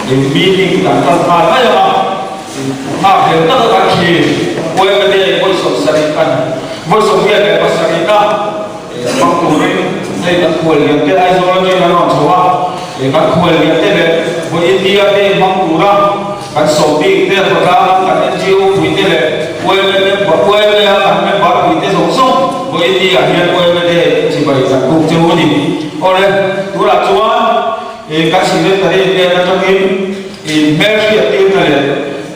những meeting tặng con phá cái gì mà hiện tất cả khi quay về đây quay sống sạch ăn quay sống việc này quay sạch ta bằng cụ này đây là quay liền cái ai rồi cái nó chua để các quay liền cái này với India đây bằng cụ ra các sống đi đây là các NGO quỷ đây là quay về đây các mình bắt quỷ đây sống sống với India hiện quay về đây chỉ phải là cùng chơi đi ở đây tôi là chua các sinh viên tại đây là trong cái mấy cái tiền này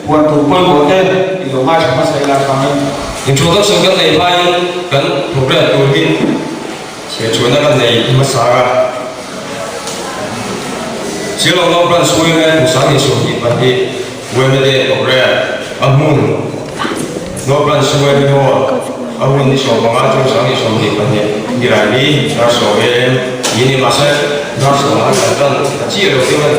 quan thủ quay bộ tên thì đồ mai chúng ta sẽ làm bằng những chỗ đó sinh cái này hay cần thuộc ra đầu tiên sẽ chuyển nó cái này mà sao à chỉ là nó còn suy nghĩ một sáng thì suy nghĩ vấn đề về vấn đề thuộc ra amun nó còn suy nghĩ ho amun đi số bằng trong sáng thì suy nghĩ vấn đề như là đi nó số về ini masa nó số là cần chỉ là điều này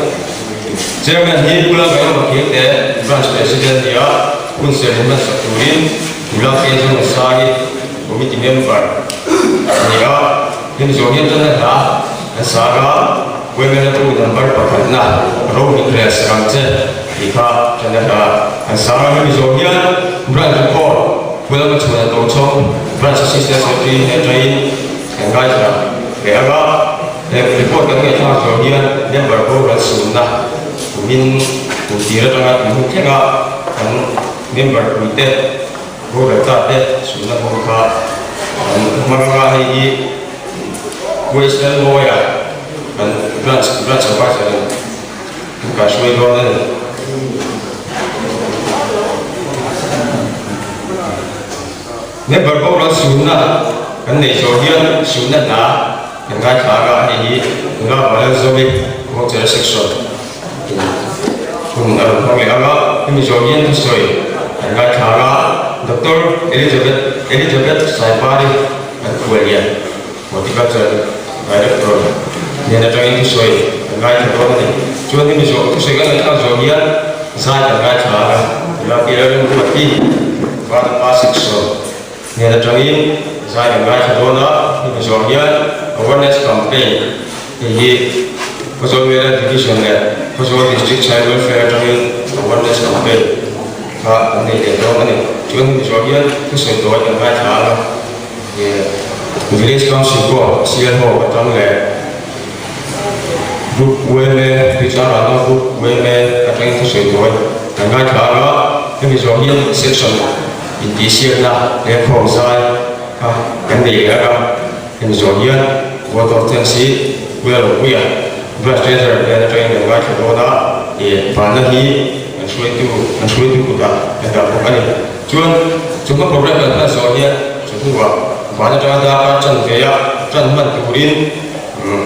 Chairman he pula bayo makite branch president ya kun se bukan saturin pula ke jeng sai committee member ya ini jogian jana ha saga women tu number pakatna ro ni press ramche ikha jana ha saga ni jogian branch report pula ma chuna to chong branch assistant secretary ne train ngai ja ya report kan ke cha jogian member ko ran sunna min bukti ra tanga mu khenga kan member kuite ho ra ta te sunna ho kha manga hi question lawyer kan branch ba cha ka shwe lo ne member ko ra sunna kan ne jogian sunna na nga tha ga hi nga ba zo bi ko cha section cùng ở phòng lễ đó thì jogian soi ngay thara Dr. Elizabeth Saipari Kualian motivator director nên là trong cái soi ngay thara này cho nên mình cái soi cái này jogian sai ngay thara là cái là một cái và là section nên là trong cái sai ngay thara đó thì jogian awareness campaign thì Kosovo Division này, Kosovo District Child Welfare Training Awareness Campaign, và này để đó này, chúng tôi cho biết cái sự đổi trong 2 tháng rồi, thì Village Council của CNO ở trong này, group women, thì cho là nó group women ở trong cái sự đổi trong 2 tháng đó, thì mình cho biết section in là để phòng sai, cái này là thì mình cho biết Board of Tenancy, là quy Branch treasurer dan train dan guide itu ada di mana hi sulit itu kita ada apa ni cuma problem kan soalnya cuma banyak orang ada macam kayak macam turin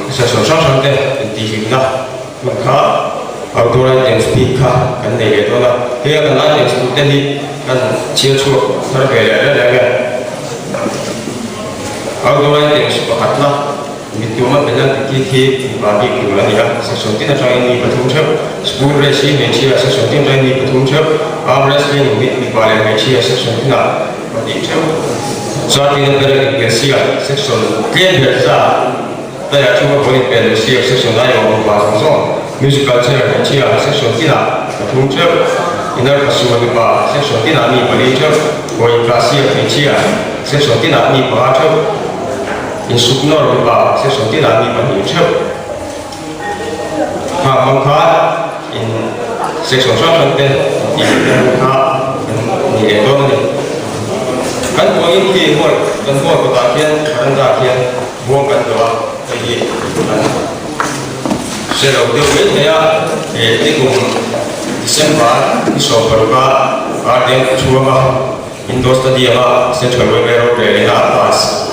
sesuatu di sini maka outdoor yang speaker kan ni itu lah dia kan ada yang student ni kan cium berbeda ada outdoor yang sepakat lah itu mah benar kita bagi keluar ya sesuatu yang saya ini betul school resi mencia sesuatu yang saya ini betul arres yang di balik mencia sesuatu yang betul saat ini berada di Asia sesuatu yang biasa saya cuma boleh berada di Asia sesuatu yang berbahasa musical chair mencia sesuatu yang betul ini kasuan apa sesuatu yang ini betul boleh kasih mencia sesuatu yang ini betul instructor ba sẽ sống tiết là vấn đề trước và bằng khá in sẽ sống sót trong tên thì khá thì để đó này cán bộ in thì thôi cán bộ của ta thiên cán ta thiên buông cán đó thì sẽ đầu tiêu biết thế à để đi cùng xem phá đi sổ vào cả cả đêm chua mà Indonesia dia mà sẽ trở về rồi để làm pass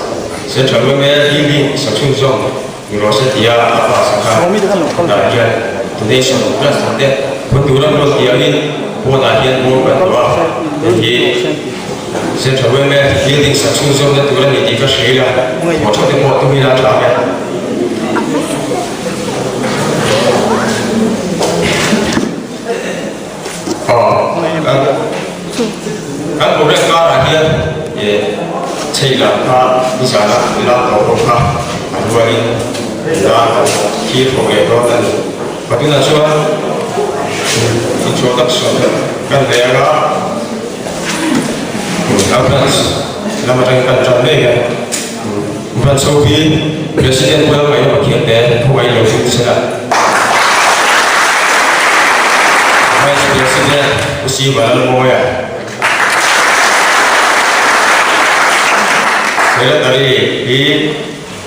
sẽ trở về đi sản xuất trong nhiều sẽ thì apa sekarang dah dia donation plus nanti benturan terus dia ini buat dia buat benturan jadi sẽ trở về mẹ building sản xuất trong đất tuổi này thì có sẽ là một trong những bộ tôi đã trả mẹ các bộ đất cao là kia thì xây là ta đi sản là tổ công ta anh vừa đi đã khi phổ nghệ đó là và chúng ta cho thì cho các sản cần để đó Afghans nama tangkan jamne bukan Sophie presiden well mai no kiat de huai lo fit sera vice president usi balal moya saya tadi di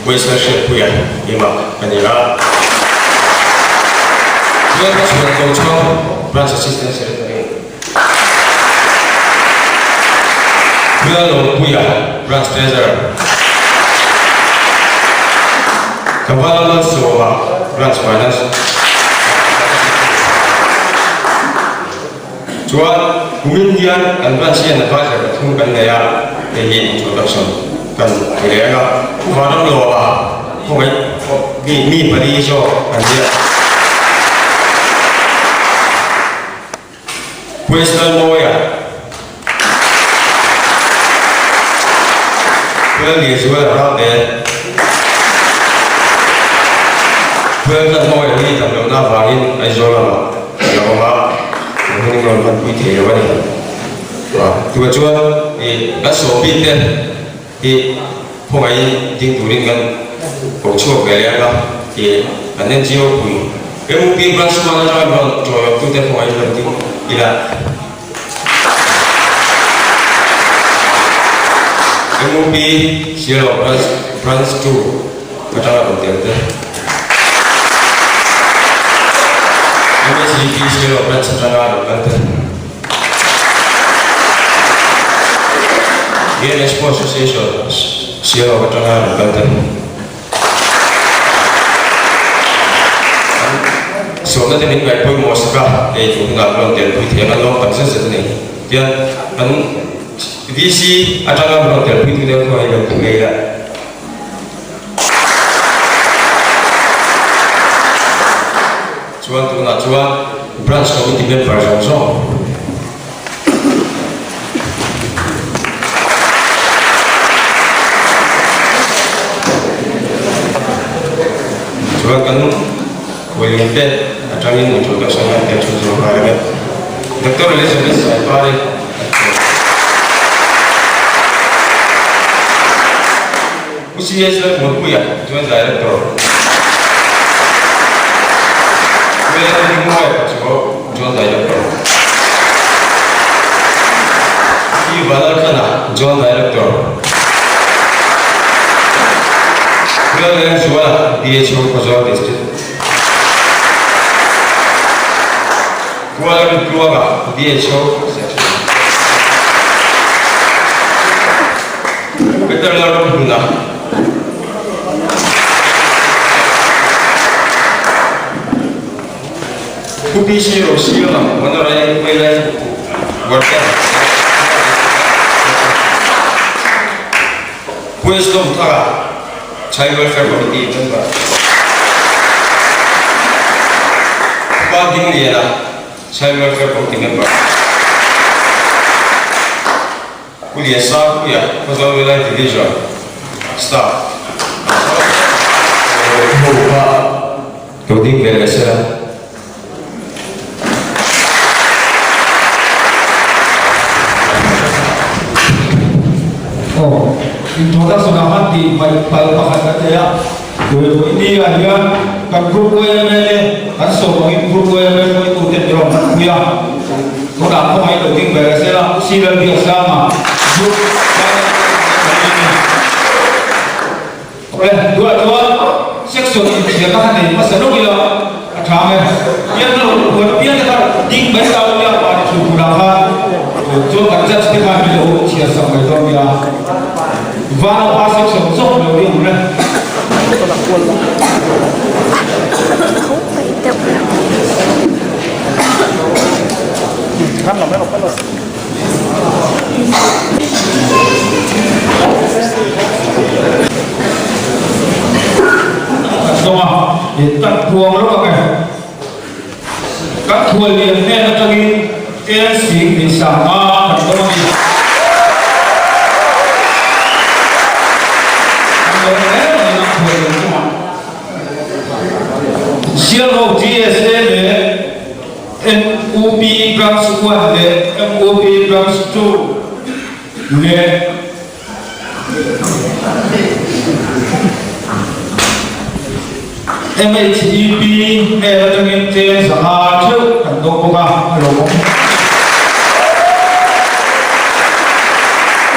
Western puya ima kanira dia sudah kau branch assistant secretary Bulan Puya, branch treasurer. Kepala Soma, branch finance. Jual Windian and branch yang advisor tungkan daya dari introduction kan kira Kuala Lumpur, kau mi beri so anda. Western Moya. Phương thì chú là rau để Phương rất môi đi tầm đầu ta vào in ai rồi mà nó mà mình còn vẫn quý thể vậy thì chú thì đã số biết tên thì hôm ấy tiếng tụi mình gần cổ chuộc về đây đó thì anh nên chiếu cái mục tiêu branch mà nó cho tụi tên hôm ấy lần tiếng thì là MOP Sierra branch 2 macam apa dia? MSCP Sierra branch macam apa? Dia Expo Association Sierra macam apa? So nanti ni baik pun mosaka, itu nak orang dia pun dia nak tak sesuatu ni. Dia kan VC atau orang terpilih itu dia yang pengeja. Cuan tu nak cuan branch committee member sama. Cuan kan William Ted atau ini muncul kesannya dia cuci orang. Dr. Elizabeth Saipari. Usia sudah berkuya, cuma director. Bila ni mulai cuma director. Ini balar kana, cuma director. Bila ni suara dia cuma pasal district. Kuala Lumpur dia cuma section. Kita lalu guna. Kupisi Rosia, mana raya kupilih worker. Wisdom Tara, Child Welfare Committee member. Banding dia lah, Child Welfare Committee member. Kuliah sah kuliah, pasal wilayah division, staff. Coding beresnya. Introduction amat di pal pakat ya. Ini aja kan grup gue ini kan soalnya grup gue ini itu terjadi ya. Kalau aku main looking beresnya sila biasa mah. Grup ini. Dua section ini kan ini masa dulu ya. Kami dia dulu dia kita ding besar dia pada syukuran. Jo kerja setiap hari itu siapa sampai tu dia. Vano pasok sa busok na ulit na. Tắt buông lúc này các thua liền nghe nó cho đi cái sĩ thì sản ma thành công đi siêu hậu GSA để MUP branch 1 để MUP branch 2 để MHEP là trong những trên xã hội trước thành công của các lỗ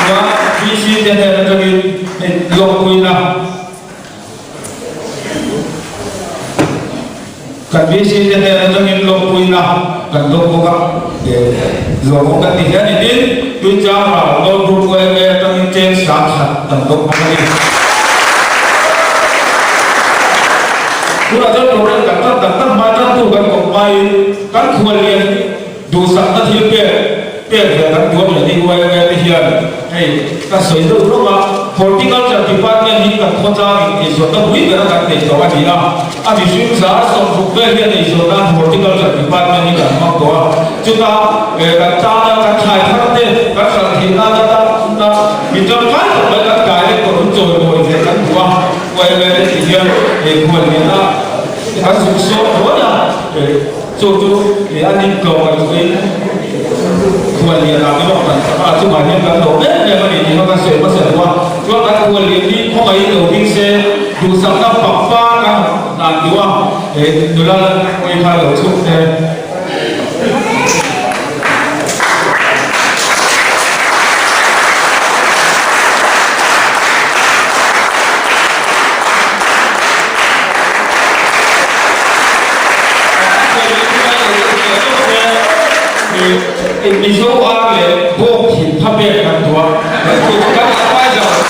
và VC trên là trong những lỗ quy nào cần VC trên là trong những lỗ quy nào cần lỗ của các để lỗ của các tình huống này đến tuyên trang vào lỗ rút quay trong những trên xã hội thành công của các Kura jauh orang kata macam tu kan kompai kan kualian dosa tak hidup kan dua jadi dua hian hey kasih itu rumah horticulture department ni kan kota ni suatu bui kan ni kawan ni lah abi sih sah sok hian ni suatu horticulture department ni kan mak doa juga kan cara kan cai tharte kan sangat kita bincang kan kan kaya korun jodoh kan dua hian kualian lah hắn dùng số đó là để cho để an ninh cầu và cái nguồn liền làm cái bọn này chúng mình nhân cán bộ đấy để mà để nó sẽ có sẽ qua cho các nguồn liền đi có mấy đầu đi xe đủ sẵn năm bọc pha các làm đúng không để người ta quay pha đầu chung này mình số qua để vô hình tháp biệt làm thua thì các vai trò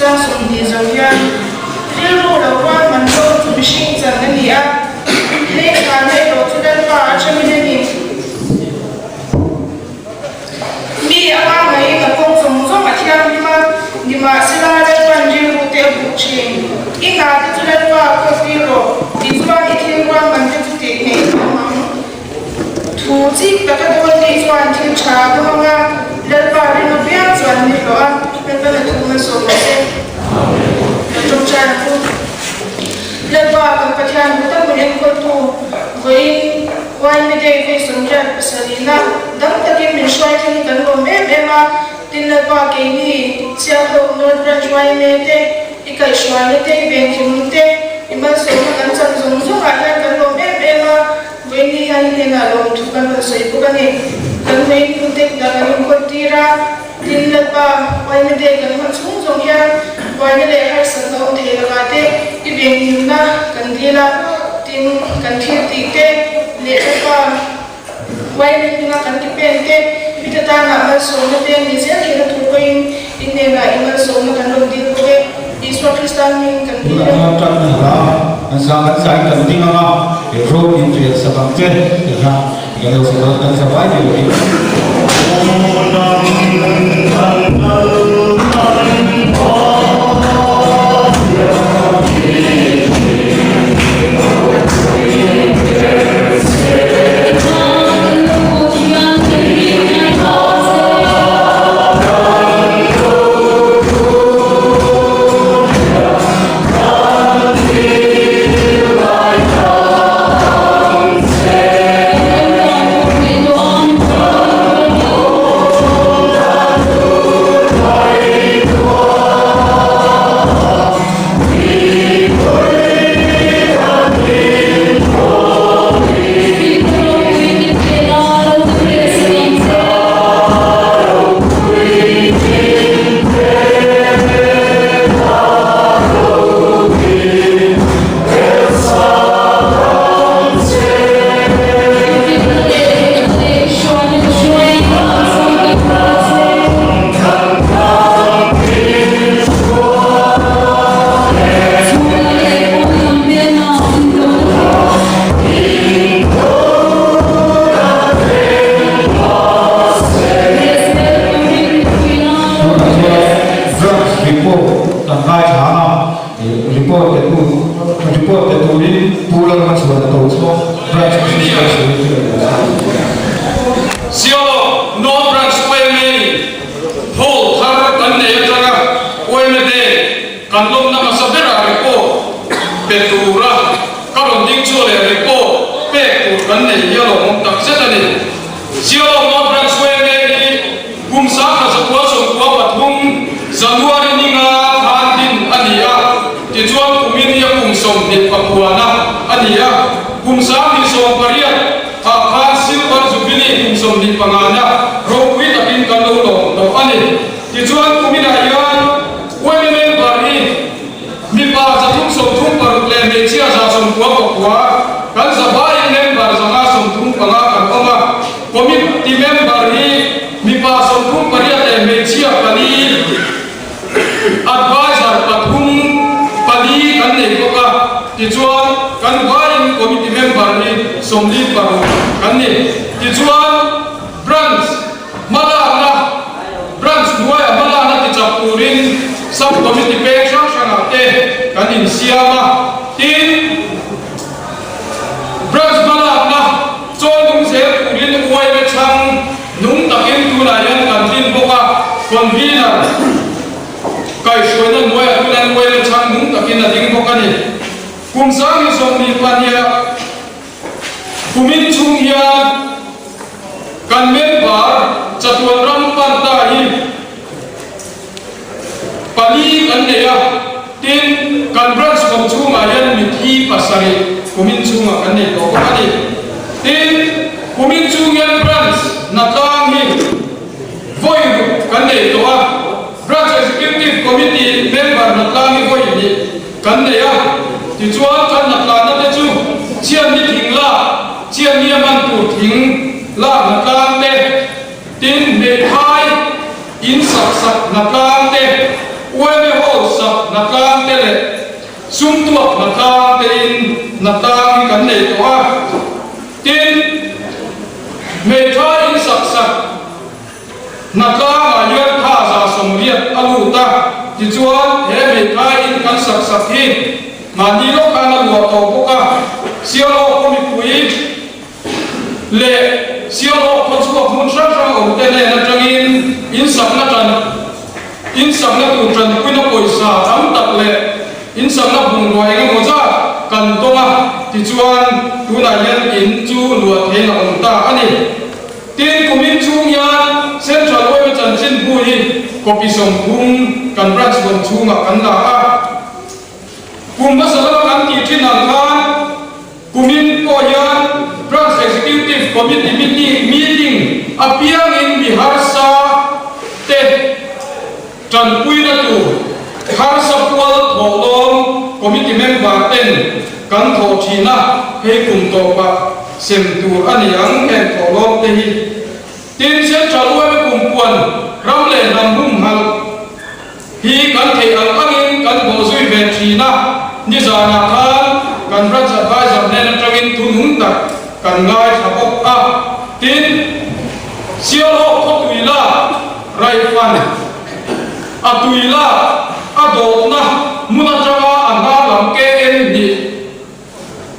trang sùng thì dầu yan riêng lô đầu quan mình cho tụi mình sinh rằng cái gì á nên cả này đồ cho đến vào cho mình đi mi à ba ngày là công sống rất là thiêng nhưng mà sẽ là đến quan riêng lô tiêu bút trình ít là cho đến vào cái phi lô thì chúng ta đi thiên quan mình cho tụi tiền này thủ chức các cái đơn vị toàn thiên trà của họ đến vào đến nó biết chuẩn thì đó nên là chúng mình sống sẽ trong trang cũng lên vào các cái trang của tất cả những con tù với quay mấy đây về sống ra xử lý na đấng ta kiếm mình xoay thêm tấn công em mà tin lên vào cái gì chia hậu nôn ra xoay mấy đây cái cái xoay mấy đây về thì mình đây thì mình sống mà cẩn thận dùng giúp lại tấn công em mà với ni anh thì là lòng chụp căn sợi của cái này cần mấy phương tiện là những con tira tin lên vào quay mấy đây cần mình xuống dùng ya quay mấy đây hay sản phẩm thì là cái cái việc như na cần đi là tin cần thiết thì cái lệ vào quay mấy cái cần cái pen cái bây giờ ta làm một số cái pen thì sẽ thì nó thuộc về in này là in một số nó cần đầu tiên của cái Israel Christian mình cần đi sangat saya penting apa road into sebabnya ya kalau sebabkan sebab itu Siolo North Branch Wayne Hol Thar kan ne jaga Wayne de kan lom na masabera ko petura karon ding chole ko pe ko kan ne yalo mong tak setani Siolo North Branch Wayne kumsa ka sa kuaso ko pathum January ninga handin ania ti chuan kumin ya kumsom ni papuana ania kumsa ni som paria a khan silver jubilee kumsom ni pangana rokwi takin kalo lo to ani ti chuan kumina yan wenen bari mi pa sa thum som thum par le me chia sa som kwa kwa kan sa bai member sa nga som thum panga kan oma komit ti member ni mi pa som thum paria le me chia kali advisor pathum pali kan nei ko ka ti chuan kan vain committee member ni somli paru kan ni ti chuan branch mala na branch nuai mala na ti chapurin sub committee pe shang shang te kan in siama tin branch mala na chon se purin uai me chang nung takin tu na yan kan tin boka convener kai shoina noya tulan wele chang nung takin na ding bokani kumsang som ni pania kumin chung ya kan member chatuan ram panta hi pali kan ya tin kan branch kom chung ayan mi thi pasari kumin chung kan ne ko ani tin kumin chung yan branch na tang hi voi kan ne to a branch executive committee member na tang voi ni kan ne ya ti chuan kan na tla na te chu chian ni thing la chian ni man tu thing la na tang te tin me thai in sak na tang te we ho sak na tang te le sum tu na tang te in na tang kan ne to a tin me thai in sak na tang a yat tha sa som riat alu ta ti chuan he me thai in kan sak hi mani lo kana lo to boka sialo ko mi pui le sialo ko chu ko mun sha sha o te le na tangin in sak na tu tran ku na poisa am tak le in sak na bung roi nga mo cha kan to ma ti chuan tu na yan in chu lo the na on ta ani tin ko min chu yan central wei chan chin bu hi ko pi som bung kan branch bon chu nga kan la a kumba sabala kan ti thin ang khan kumin ko yan branch executive committee meeting apiang in bihar sa te tan pui na tu har sa kwal tholom committee member ten kan tho thina he kum to pa sem tu aniang en tholom te hi tin se chalwa me kum puan ram le ram bum hal hi kan thei al angin kan bo zui ve thina ni zana khan kan branch advisor ne na tangin tu nung tak kan ngai thapok a tin sialo khotuila rai fan atuila adona muna jaga anga lam ke en ni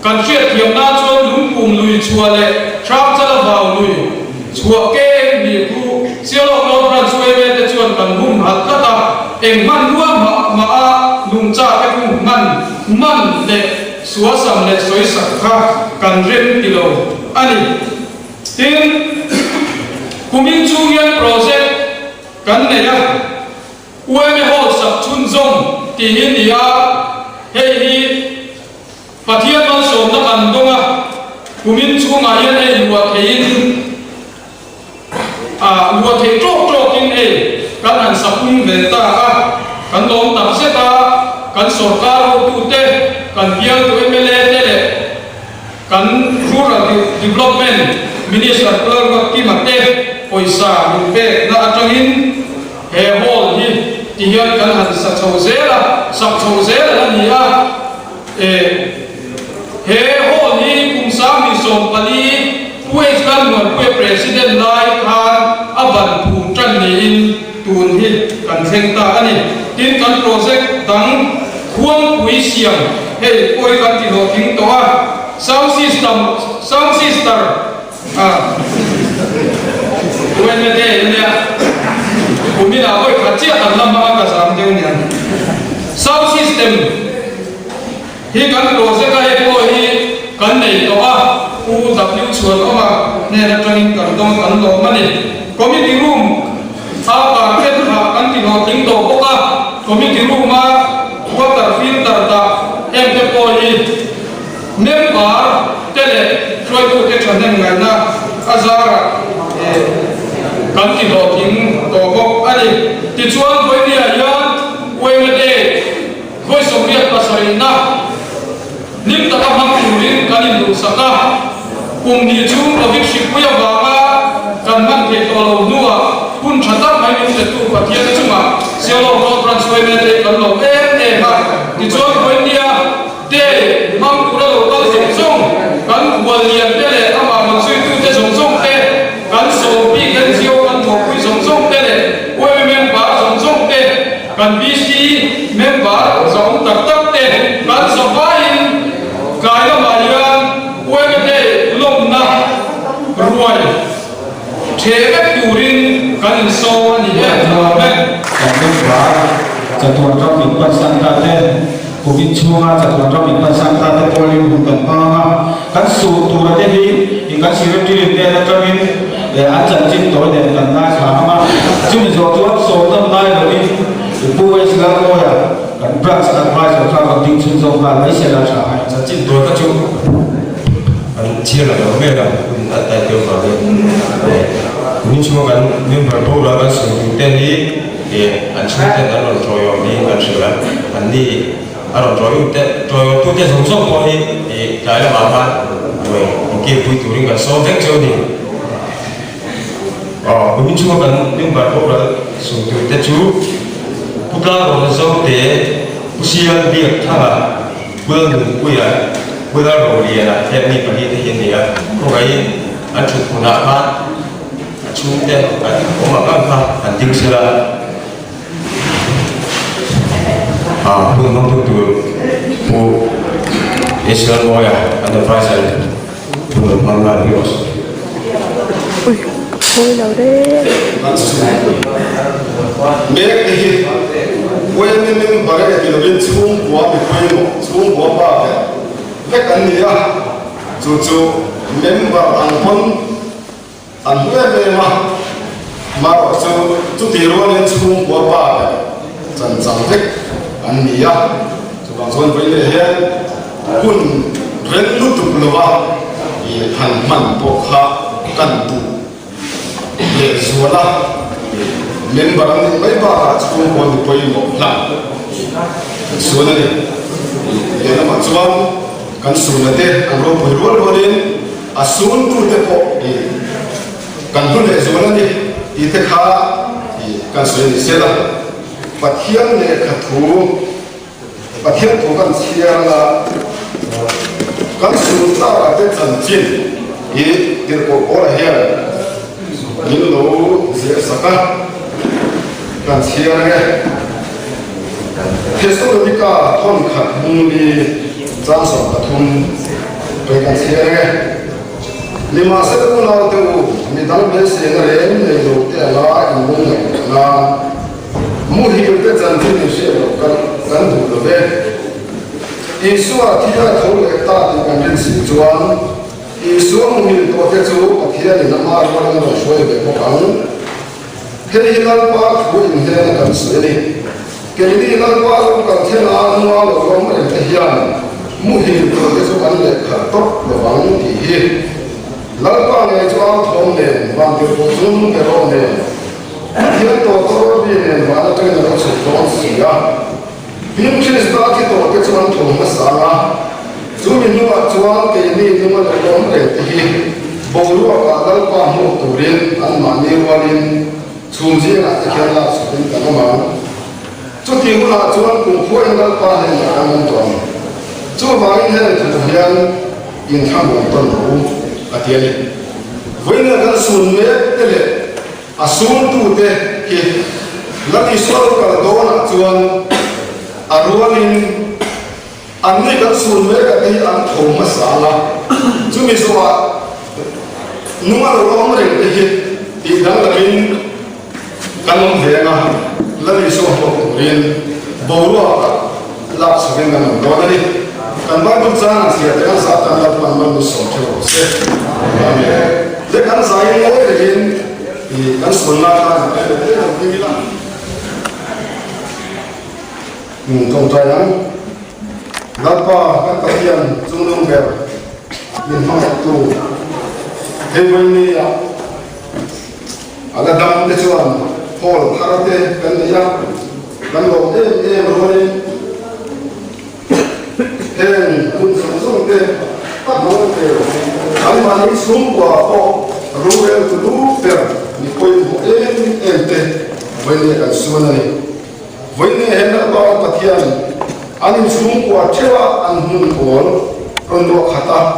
kan hriat thiam na chon lung pum lui chuale thap chala vaw lui chua ke en ni ku sialo no branch we me te chuan kan hum hat kata eng man nuwa ma a lung cha ke ku man le suasam le soi sakha kan rem kilo ani tin kumin chung yan project kan ne ya we me ho sak chun zong ti hin ya hei hi pathian man som na kan donga kumin chung a yan ei lua thein lua the trok in ei kan an sapung ve ta a kan lom tak se ta kan sarkar tu te kan biang tu MLA te le kan rural development minister per ki mate poisa min pe na atangin he hol hi ti hian kan han sa chhozela ni a he hol hi kum sa mi som pali puai kan mon puai president lai khan aban phum tran ni in tun hi kan theng ta ani tin kan project dang khuang pui siam hei koi kan ti lo thing to a sound system when the day umina oi khachi anlamma ka samdeu nian sound system hi kan project ka he ko hi kan nei to a u w chuan oma ne na training kan dong kan lo mani committee room apa ket ha kan ti lo ting to ko ka committee room ma water filter ta em te ko hi member tele troi tu te chan ngai na azara kan ti lo ting to ko ani ti chuan koi ni a ya we me de voi som riat pasai na nim ta ka mang turin kan in lu saka kum ni chung lo vik shi puya ba ma kan man ke to lo nuwa kun thata mai ni te tu pathian chunga selo lo transfer me te kan lo e ma ti chuan koi ni a de mang tu lo kal sing song kan wal lian te le ama man sui tu te song song te kan so pi kan zio kan mo pui song song te le we men ba song song te kan bc member song tak tak te kan so ba in kai la ma yan we me te lom na ruai thebe turin kan so ni he na me kan ba jatuan trong min pasan ta te covid chunga jatuan trong min pasan ta te polin hun kan pa kan su tu ra te hi in kan sir ti te na tramin a chan chin to de kan na kha ma chun zo tu so tam nai lo ni pu wei sila ko ya kan practice advice ka ka ding chun zo ba lai se la cha hai cha chin to ka chu an chia la me la ta ta teo ba le ni chu kan member to la ka su te ni e an chu te na lo to yo ni kan su la an ni a lo to yo tu te song song ko ni e kai la ma pa we ke pui tu ring ka so vek chu ni ni chu kan member to la su tu te chu putla ro zo te usian biak tha bơ nu pui ya bơ ro li ya te ni pa ni te yin ni ya ko gai an chu ku na pa chu te an ko ma ka pa an ding sela bơ mong tu tu o Israel moya an the price bơ mang la dios ui thôi đâu đấy Mereka ini, kue memang bagai kilogin semua buah kue semua buah apa? Mereka ni ya, cucu member angpun, angpun memang marah cucu tiruan yang semua buah apa? Jangan sampai ani ya, cuman soal kue ni ya, pun rendu tu peluang, hanman pokha kantu, le suara. Member ni mai ba chu ko ni poi mo la su na ni ye na ma chuan kan su na te an ro poi ro rin a sun tu te ko kan tu le su na ni I te kha kan su ni se la pathian le kha thu pathian tu kan sia la kan su ta ra te chan chin I dir ko ora he ni lo se saka kan siar ke keso logika thon khat muni chang so thun pe kan siar ke lima se ko na te u mi dal be se na re ne do te la in mung na mu hi te chan thi ni se kan du do be I suwa thi ya thol ek ta ti kan rin si chuan I suwa mu mi to te chu pathia ni na ma ro na ro shoi be ko kan Kali hilang pak buat ini kan sendiri. Kali hilang pak kan thena nuwa lo rom le hian muhi to ke so kan le kha tok lo bang ti hi. Lang pa ne chwa thom ne bang ke ko zum ke ro ne. Hian to bi ne ma na te na so to si ya. Bim che sta ki to ke chwan thom ma sa la. Zum ni nuwa chwa ke ni ma lo rom le ti hi. Bo ru ka lang pa mu to rin an ma ni wa rin Sum sih nak sekian lah sebelum kita ngomong. Cuti guna cuman kumpul yang apa yang akan mentuan. Cuma ini yang tujuan yang kamu mentuan dulu hati-hati. Wina kan sunnya tele asun tu teh ke lagi soal kalau doa nak cuman aruanin anh này kan sun me ka ti an thom ma sala chu mi so wa numa lo lo ma re te hi ti dang la min kan mong ve nga la ni so ho rin bo ro la sa gen na do na ni kan ba bu chan sia te kan sa ta la pan ma so thero se amen de kan sa yin le de rin ti kan sun na ka de ni la tong trai lắm Napa kan kalian sunung ber in hang tu heaven ni ya ala dam te chuan hol tharate kan ya kan lo roni kun sung te pa mo te al mani sum kwa o ruel tu lu ber ni koi mo te when kan sunani when hen ba patian anh xuống qua theo anh hun ổn rồi nó khata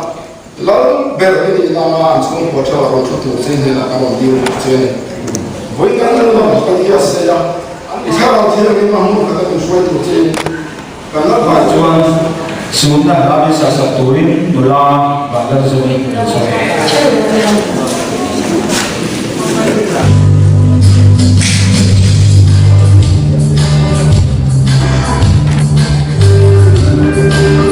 lắm bèo cái gì làm anh xuống qua theo rồi thu thu trên này là các bạn điêu trên này với cái này là một cái gì sẽ là anh sao thì cái mà muốn cái mình xoay thu trên cái nó phải chuan sunda abi sa sa turin nula badar zoni Oh,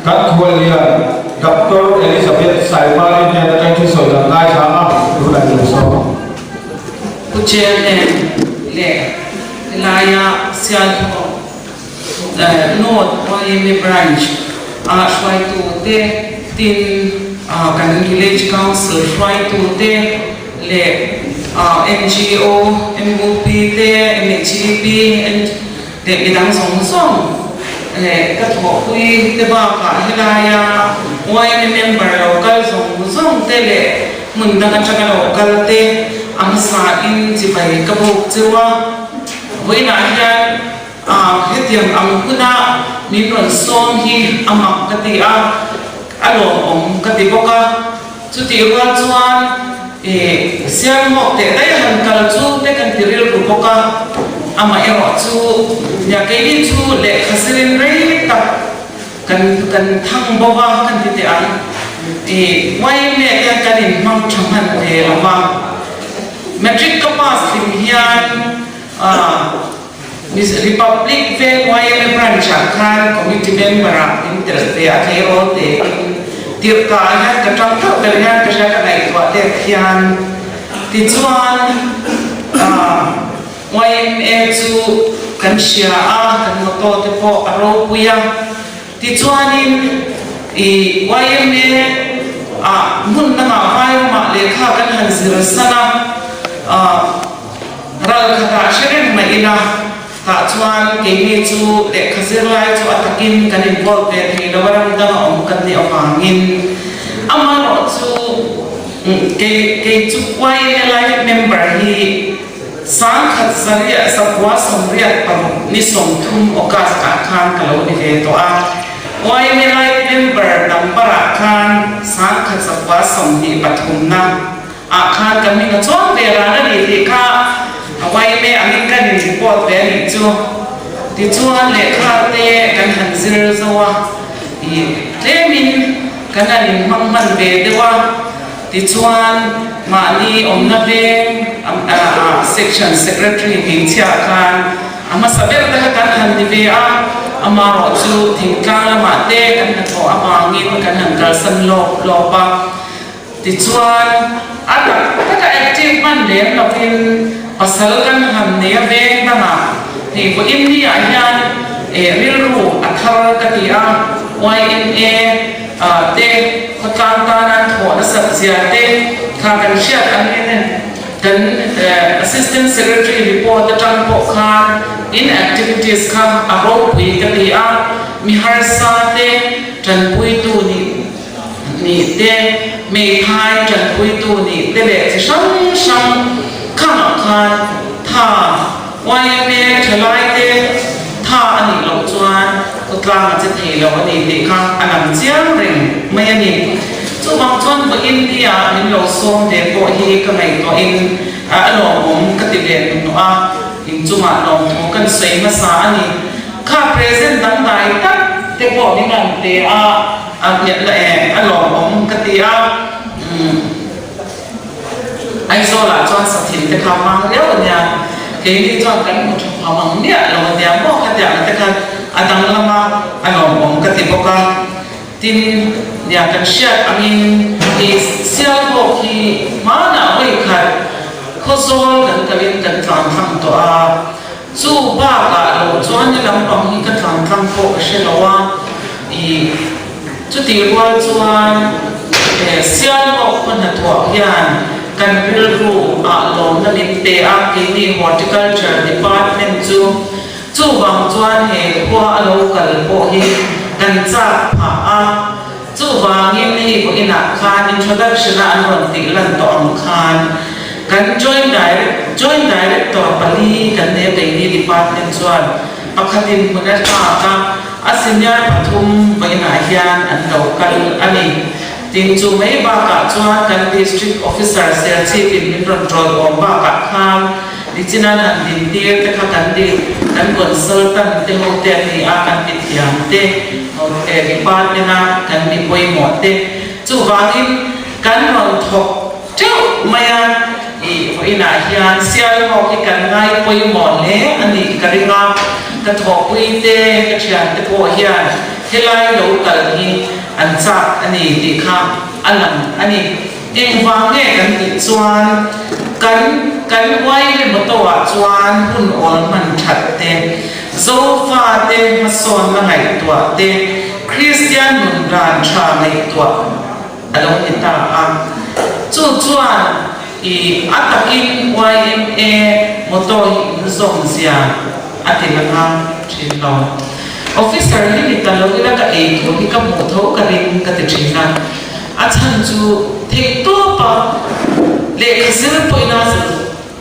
kan kualia Dr. Elizabeth Saifari ni ada yang kisah dan lain sama tu lagi bersama. Ujian le laya sial note YMA branch try to te tin kan village council try to te le NGO MOP te MHP and de bidang song ka tho kui te ba ka hilaya YMA member local song te le mun dang ataka local te ang sa in si bai ka buk chuwa voi na hian hetiam ang kuna mi ron som hi amak kati alom om kati boka chuti wa chuan siam hok te dai han kal chu te kan tiril ru boka ama ero chu ya ke ni chu le khasirin rei tak kan thang boka kan ti te an wai me kan kanin mang thamhan te ama metric capacity hian Miss Republic Fair YMA branch kan committee member interest te akhiro te tirka hian ka tang thau te hian ka sha ka nai twa te hian ti chuan YMA chu kan sia kan moto te po aro puya ti chuanin YMA mun na ma vai ma lekha kan han zir sana ral khata shirin ma ina ta chuan ke ni chu le khazir lai chu atakin kan involve te thi lawaram da om kan ni awangin ama ro chu ke chu wai lai member hi sang khat saria sakwa somria pam ni som thum okas ka khan kalo ni ve to wai lai member number khan sang khat sakwa som ni pathum na khan kan ni chon ve ra na ni thi kha wai me amin kan ni report ve ni chu ti chuan le kha te kan han zir zawa te min kan ani mang man ve dewa ti chuan ma ni omna ve section secretary hing chia khan ama saber ta kan han ni ve ama ro chu thingkang ma te kan na tho amangin kan han kal san lo pa ti chuan ata ka active man le lo pin pasal kan han ne ve na ma ni ko india hian ril ru athar ka ti YMA te khan ta na tho na sat sia te kha kan sia an ne kan assistant secretary report the tang po khan in activities kha aro pui ka ti mi har sa te tan pui tu ni te me thai tan pui tu ni te le shang khan tha YMA thalai te tha ani lo chuan utlang che thei lo ani te kha anam chiang reng mai ani chu bang chuan ko India min lo som de ko hi ka mai to in alo om ka ti le no in chuma lo kan sei ma sa ani kha present dang dai tak te ko ni ngan te net la alo om ka ti ai so la chuan sa thin te kha mang leo nya ke ni chuan kan mu tha mang nia lo nya mo kha ta te kha adang lama alo om ka ti boka tin nya kan shat amin is sia ko ki mana oi khat kho sol kan kalin kan tlang tham to chu ba ka lo chuan ni lam pang hi kan tlang tham ko she lo chu ti ro chuan sia ko kan na to hian kan bil ru lo na lim te ke ni horticulture department chu wang chuan he kwa lo kal po hi kan cha chu wangin ni ko ina khan introduction an ron ti lan to am khan kan joint director pali kan ne ke ni department chuan pakhatin munat ka senior pathum baina hian an local ani tin chu mai ba ka chuan kan district officer sel chief in control om ba ka khan dichinan an din dir te kha kan di kan consultant te ho te ni kan ti thiam te department kan ni poi mo te chu wangin kan ron thok cheu maya ina hian sial ho ki kan ngai poi mo le ani karinga ka thok pui te ka thian te po hian helai local hi an cha ani ti kha alam ani eng wange kan ti chuan kan wai le motowa chuan hun ol man that te zofa te mason la ngai tua te Christian nun ran tha ngai tua along ita a chu chuan i atakin YMA motor zong zia atilanga thinlo officer ni talo ila ka e to ki ka mo tho ka rin ka te thina a chan chu thei to pa le khazir po ina sa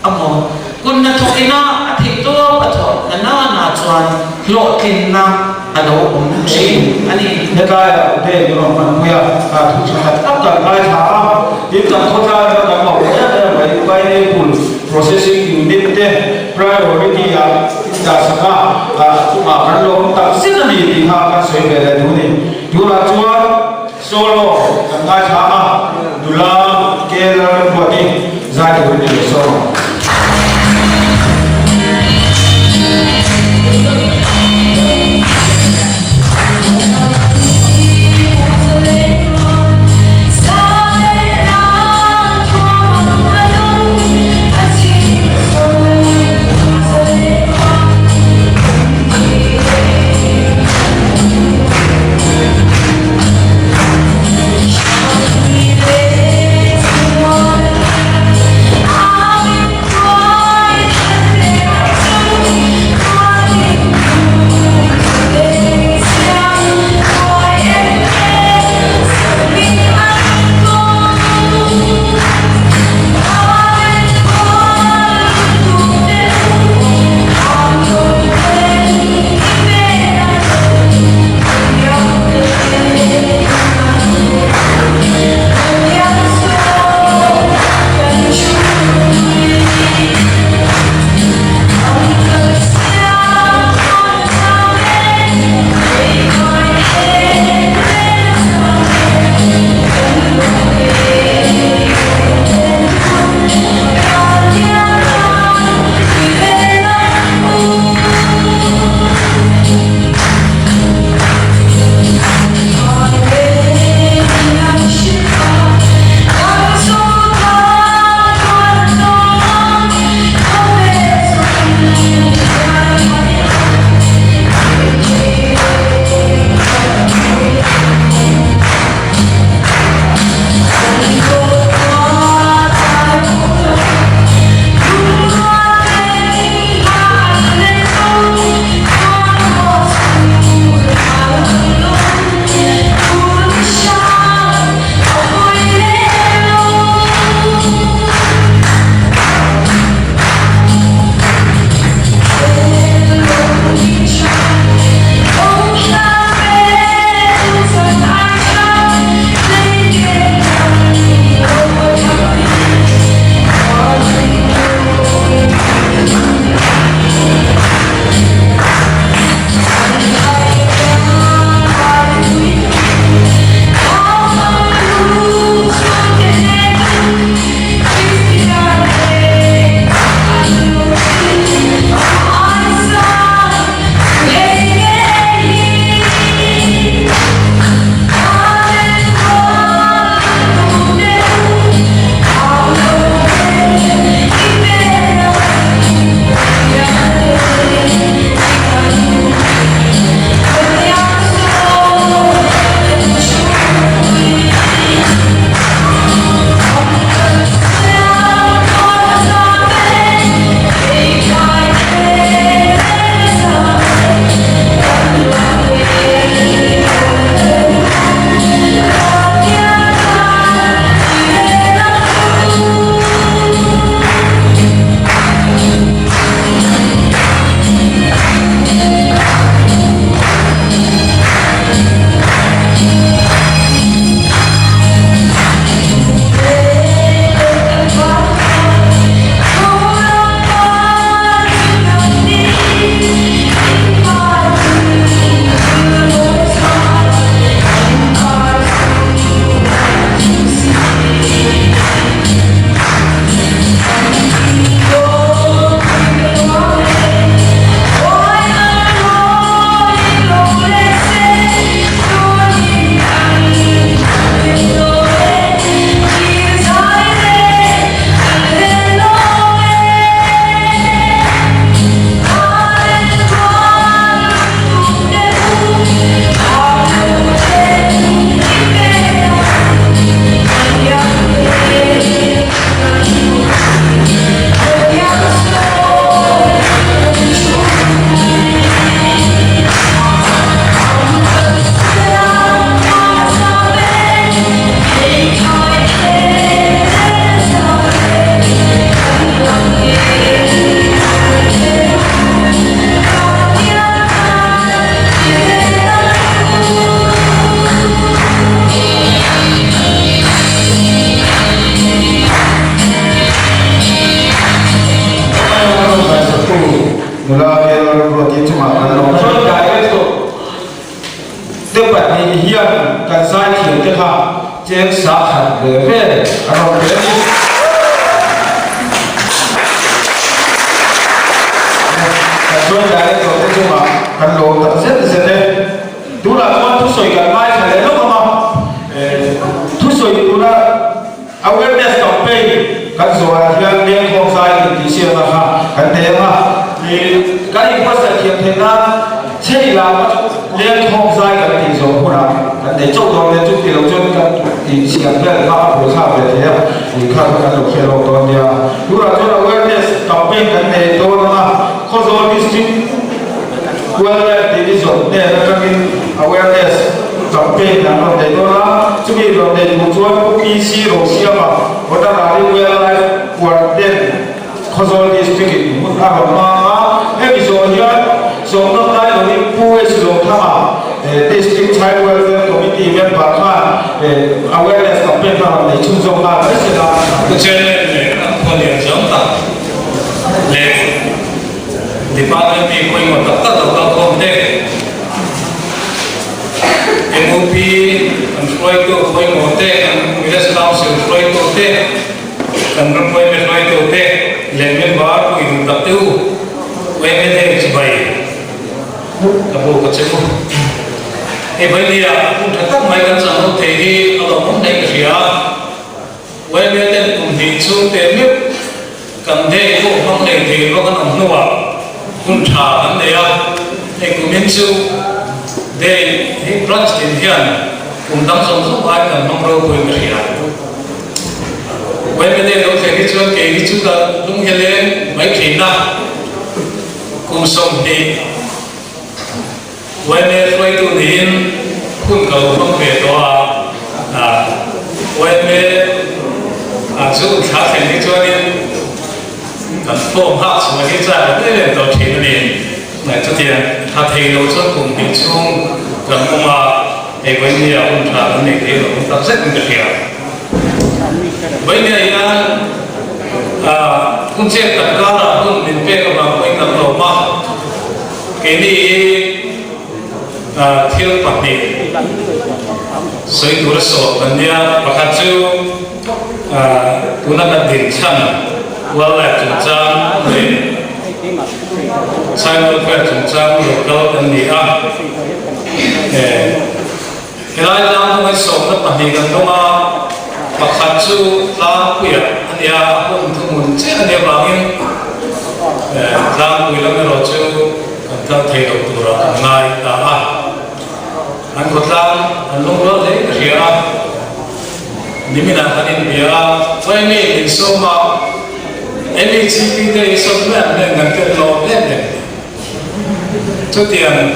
amo kun na tho ina a thei to pa tho na chuan lo thin na alo thin ani hiện tại để cho nó mình bây giờ thu chặt tất cả các thả tiếp tục thu ra các mẫu nhất là phải quay full processing unit thế priority là đã saka cũng mà cái lô tập rất là nhiều thì ha các sự về là đúng này dù là chúa solo các thả dù là cái là một đi ra được cái điều solo hiền cái sai thiểu thế ha trên xã hạt về anh ông biết tôi đã nói rồi chứ mà cần đồ thật rất đấy đúng là con thu soi cả mai phải lấy lúc mà thu soi đúng là awareness campaign kan rồi hiện lên không sai thì xem mà ha kan thế mà thì cái gì có sự kiện thế nào thế là lên không sai cái thì rồi cũng là kan để cho tôi lên chút điều chân kan thì xem cái là của sao về thế thì khác kan được hiểu rồi thì đúng là cho awareness campaign kan để tôi mà có rồi district well division để cho mình awareness campaign là nó để đó chúng mình rồi để một chuỗi cookie si rồi si mà có ta là đi well life quarantine khosol district một áp mà episode here so nó tại là đi puai sử thama district child welfare committee member kha awareness campaign là để chung dùng là cái gì là cái chuyện này là con điểm giống ta để department đi coi một tất cả các công ty MOP and Freud to coi một thế and Midas Council Freud to thế and Freud với Freud to thế lên bên bờ của những tập tiêu với bên đây chỉ vậy các bộ các chế độ thì bây giờ cũng thật các mấy cái sản phẩm thì ở trong đây cái gì à với bên đây cũng thì xuống tiền biết cần thế cũng không để thì nó có nằm nuột cũng trả vấn đề à thì cũng nên chịu để thì branch tiền hiền cũng đang sống giúp ai cần mong đâu quên cái gì à với bên đây đâu thì cái chuyện cái chú ta đúng như lên mấy chuyện nào cũng sống thì với bên tôi tu niệm cũng cầu không về đó với bên chú khá thành cái chuyện này cần phổ hợp với cái giải cái này đầu tiên này này cho tiền他thấy đâu cho cùng bị chung cần cũng mà để với nhiều ông thà vấn đề thế là cũng rất là nhiều với này cũng chưa cần có là cũng mình về các bạn quanh tầm đầu mà cái này thiếu bạc này所以读的时候人家把它就读那个顶层我来主张对sai một cái chủ trương được đâu cần gì à cái này là một cái số nó bản hình gần đó mà khát chú làm quỷ anh ya cũng thu muốn chết anh ya bảo em làm quỷ làm cái đó chú cần ta thấy được tụi nó ngay anh có làm anh lúc đó thấy cái gì à nếu mình làm cái gì vậy vậy mình số mà MHCP đây số lượng nên ngân cái lô lên đấy cho tiền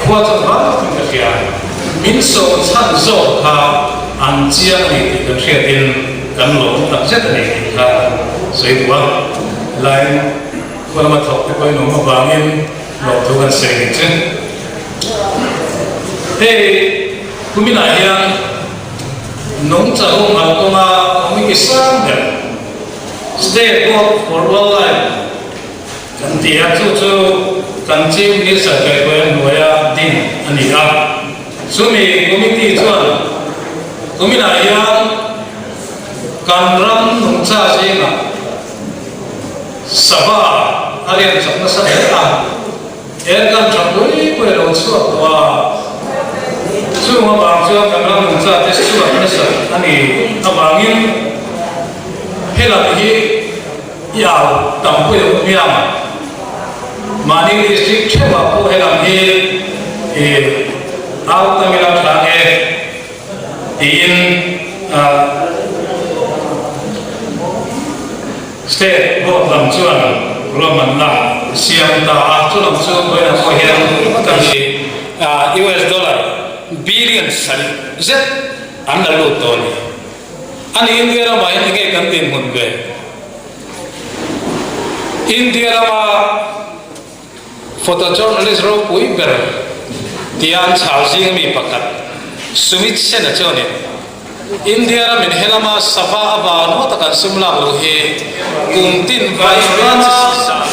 khoa học hóa thì cái gì民俗参照它按这样的一个确定跟龙等这个的它所以我来我们头一回农个方面老头跟谁的真嘿我们来讲农作物好多嘛我们给商的 Stay for wildlife kan dia tu kan cim ni sahaja kau nuaya din aniha sumi komiti tuan kami nak yang kan ram nungsa sih sabah hari yang sabna saya kan cakui kau lalu suat wah semua bangsa kan ram nungsa tes suat nesa ani abangin helami yau tampu yang miam mani district cewa ko helami out tamilam sange in state board lam chuan roman la siam ta chu lam chu ko na ko hian kan si US dollar billions z an da lo to ni ani india ra mai nge kan tin hun ve india ra ma photojournalist ro pui ber tian chao jing mi pakat sumit sen a chone india ra min helama safa aba no ta kan sumla lo he kumtin vai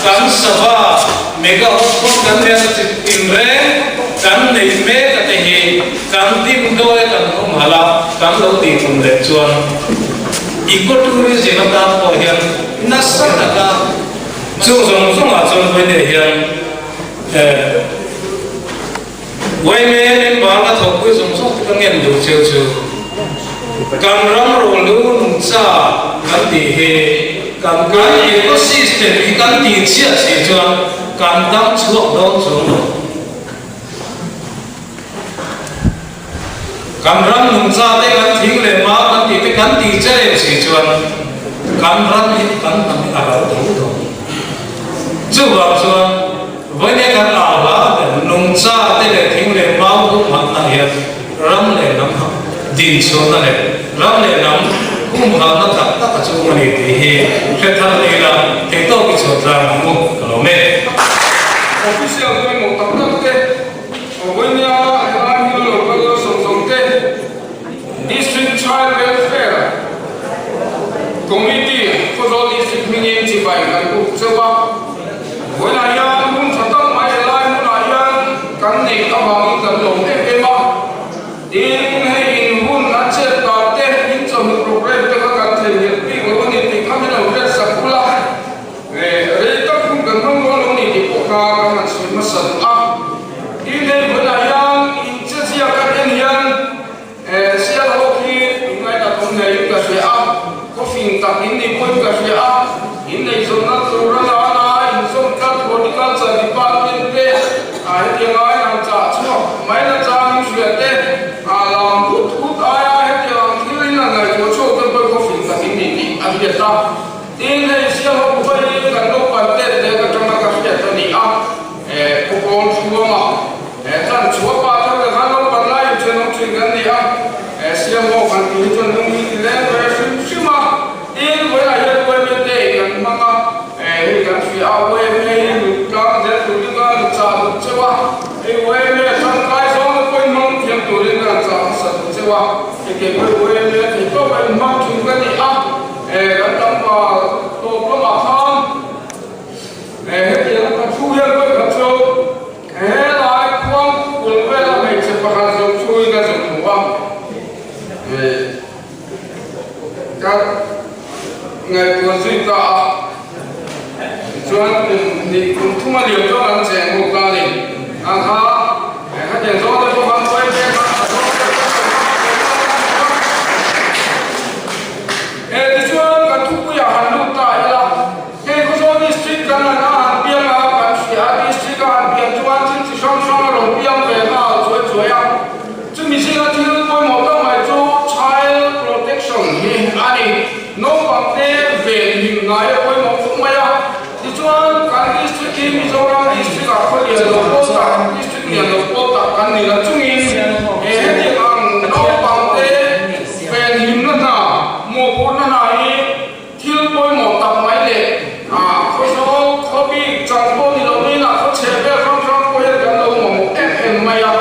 kan safa mega hotspot kan dia tin re kan nei me ka te hi kan tim doi kan hom hala kan lo ti kum le chuan ecotourism ta po hian nasa ka chu zong zong a chuan voi ne hian voi me nen ba la thok pui zong zong ka ngem du cheu chu kan ram ro lu nung cha kan ti he kan ecosystem hi kan ti chia si chuan kan dam chuak dong chung lo kan ram nung cha te kan thing le ma kan ti che si chuan kan ram hi kan tam a ra do do chu ba chuan voi ne kan la la nung cha te le thing le ma ku ma na hian ram le nam ha din chu na le ram le nam kum ha na tak tak chu ma ni ti hi khe thar le la te to ki chu tra mu lo me official voi mo tak tak te voi ne a hi lo ko song song te district child welfare committee for all district meaning chi bai kan ku sewa voi na ya mun thatam mai lai mun na ya kan nei ka ba ni kan lo te ma in hai in hun na che ta te in chom program te ka kan the ni pi ngo ni ti ka me lo re sa pula re ta kun kan ngo lo ni ti ko ka kan sui ma san a in nei voi na ya in che sia ka en yan sia lo ki ngai ta ton nei ka se a ko fin ta in ni ko ka se a in nei zo na zo ra na na in zo ka horticulture department te a he ngai na cha chu mai na cha ni su te a lam put put aya he te lam thil na ngai ko chu te ko fin ta in ni ni a bi ta in nei sia ho ko ni kan no pa te ka tama ka se ta ni a ko kon chu ma tan chu pa ta ka no pa lai che no chi gan ni a sia mo kan ti chon no mi ti le ko su ma in ko ya ye ko me te kan ma ma he kan fi a we me lu ka de tu ni ka cha che wa e we me san kai so ko non tiam tu ni ka cha sa che wa e ke we me ti to ba ma chu ga ni a kan tam pa to ko ma kham he ke ka chu ye ko ka chu he lai kwang kun we la me che pa ka so chu ga so wa các ngày tuần duy ta chuan ni kun thuma liu cho an che mo ka ni an kha ha den zo de ko han koi pe ka ti chuan ka thu pu ya han lu ta ila he ko zo district kan na han pia ma kan si a district kan pia chuan chin chi shong shong ro pia pe na choi ya chu mi si ga thi ko mo ta mai chu child protection hi ani no pang te ve ni ngai ko mo fu ma ya ti chuan kan district ki mi zo ra district a ko li lo ko ta district ni lo ko ta kan ni la chung in he ti ang no pang te ve ni na na mo ko na na hi thil ko mo ta mai le a ko so ko bi chang ko ni lo ni na ko che ve khang khang ko he kan lo mo em ma ya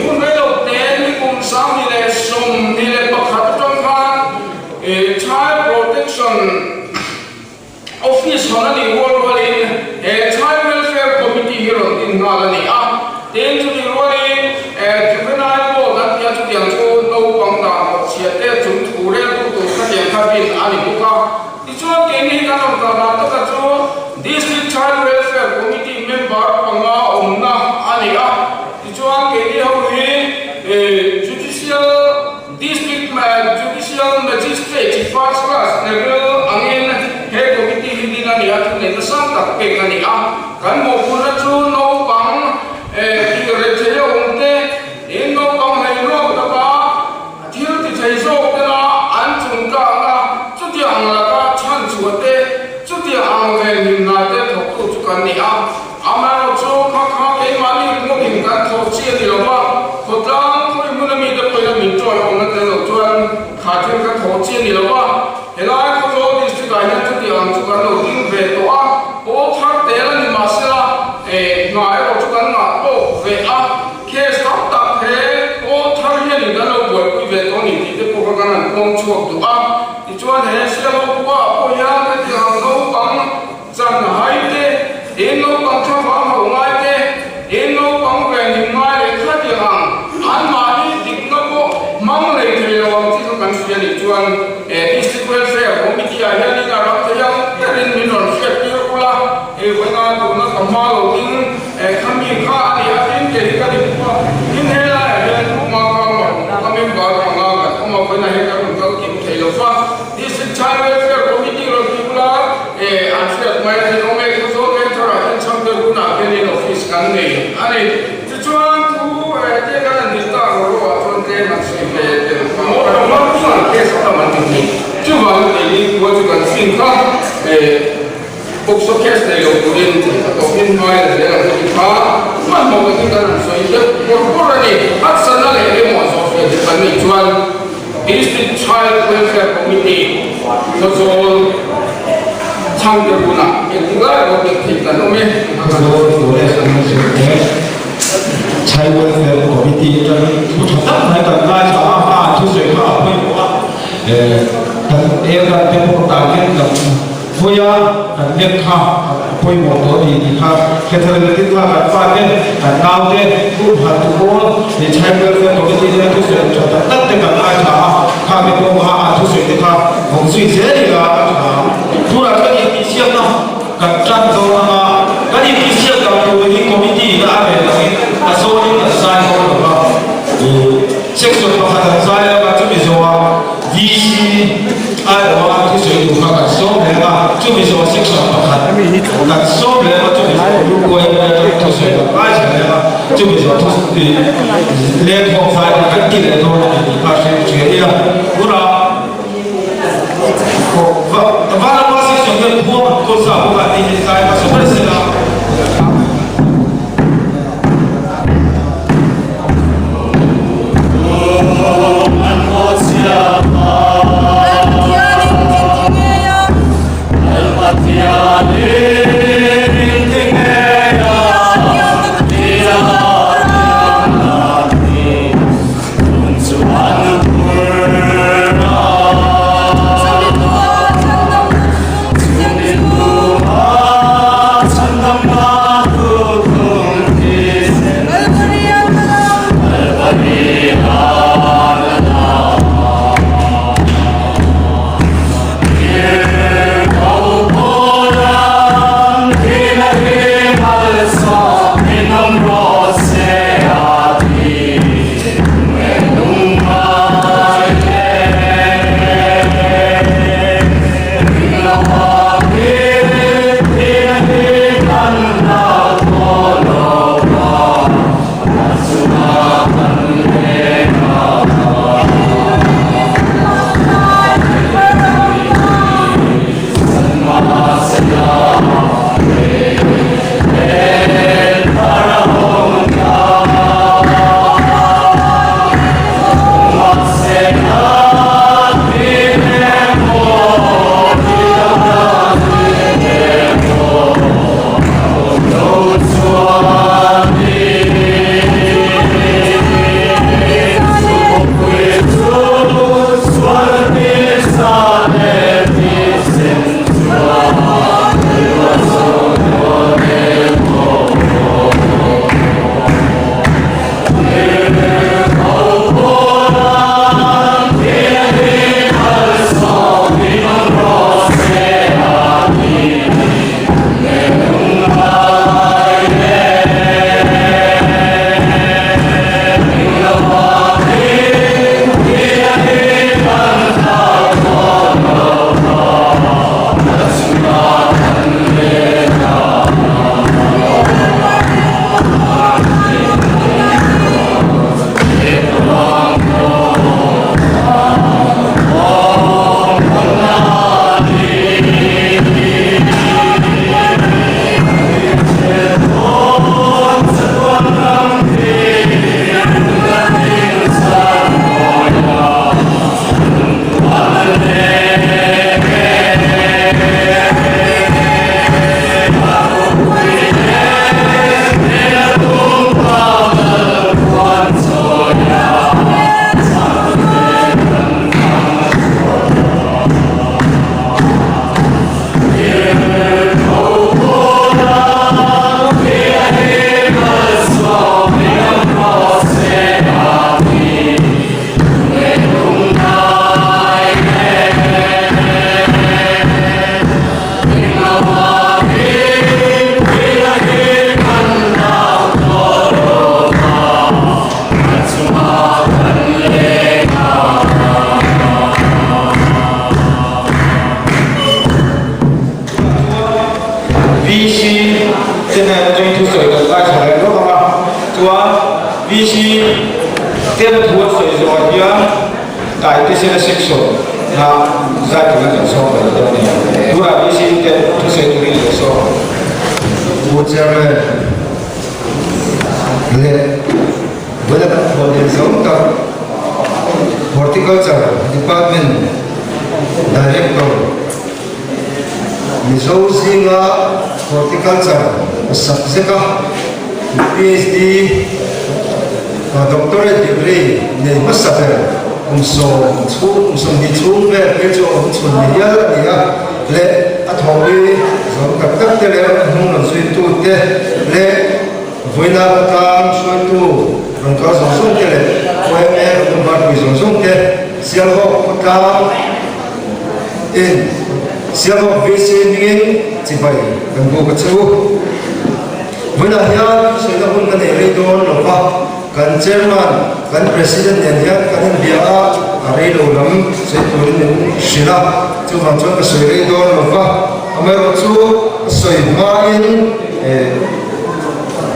hun ve lo te ni kum sam ni le som ni le pa khat tong khan child protection office hona ni wol wol in child welfare committee here in ngalani a ten chu ni roi juvenile ko dat ya chu tiang chu no pang da chia te chung thu re tu kha tiang kha bin ani buka ti chu ke ni ka nam ta na ta chu district child welfare committee member panga omna ani a ti chu ke ni ho hi judicial magistrate first class level angin he committee hindi na niya tu ne sang tak pe kani a kan mo pura chu no pang ki re che onte in no pang hai ro ta ba thil ti chai so ta na an chung ka na chu ti ang la ka chan chu te chu ti ang ve nim na te thok tu chu kan ni a ama ro chu kha kha ke ma ni mo him kan thok chi ni lo ba khotang ko mu na mi de ko na mi choi ong na te lo chuan kha thil ka thok chi ni lo ba helai ko zo district ai na chu ti ang chu kan lo ding ve to a o thak te la ni ma se la ngai ro chu kan na to ve a ke stop ta he o thak ye ni kan lo boi ku ve to ni ti te ko ka kan kong chu tu a ti chuan he se lo ku ba ko ya ka ti ang no pang chan hai te in no pang cha ma ma ngai te in no pang ve ni ngai le kha ti ang cái mặt suy về từ một trong nó cũng là cái số là mình thì chứ mà thì tôi chỉ cần xin các cuộc số kết này là của điên thì có phiên ngoài là để làm cái phá mà một cái cái làm suy nhất một cái này bắt sẵn là cái một số việc thì phải mình chuẩn District Child Welfare Committee cho tham gia của nó những cái có việc thì cần nó mới Child Welfare Committee cho một số tất phải cần lai cho thu税họ phải có cần yêu cầu thêm một tài kiến là vui á cần biết khao vui một tổ thì khao cái thời gian tiếp theo cần phát đến cần cao đến cũng phải tu bổ để Child Welfare Committee ra thu税cho tất cả cần lai cho khao cái công họ thu税thì khao không suy chế thì là thu là cái gì thì siêu nó cần chăn đâu mà cái gì thì siêu là cái committee đã về là số những cái sai không được không thì section của các sai là chúng mình rồi VC ai đó thì sử dụng các số này là chúng mình rồi section của các số này là chúng mình rồi quay về thu sử dụng ai sẽ là chúng mình rồi thu thì liên thông phải là cái gì để thôi thì các sẽ chuyển đi là đúng không và là quá section cái buông cô sao cũng là đi sai và số này sẽ là Oh ตัวเฮียตายที่เสียสิกโซนะใจถึงจะสอบไปตรงนี้ดูอะไรสิ่งที่ทุกสิ่งที่จะสอบผู้เจ้าเลยเวลาเราเรียนสอนกับ horticulture department director Mizozinga horticulture subject PhD doctorate degree nei master umsom di chung ve pe cho chun ni ya le athobi zom tak tak te le hung non sui tu te le voina kam sui tu rong ka so sung te le koi me rum ba pi so sung te sial ho ka in sial ho vi se ning chi bai kan bo ka chu voina hian sui da hun ka ne re don lo pa kan chairman kan president ne hian kan bia a re lo lam se tu ni shila chu man chu ka sui re don lo pa amero chu sui ma in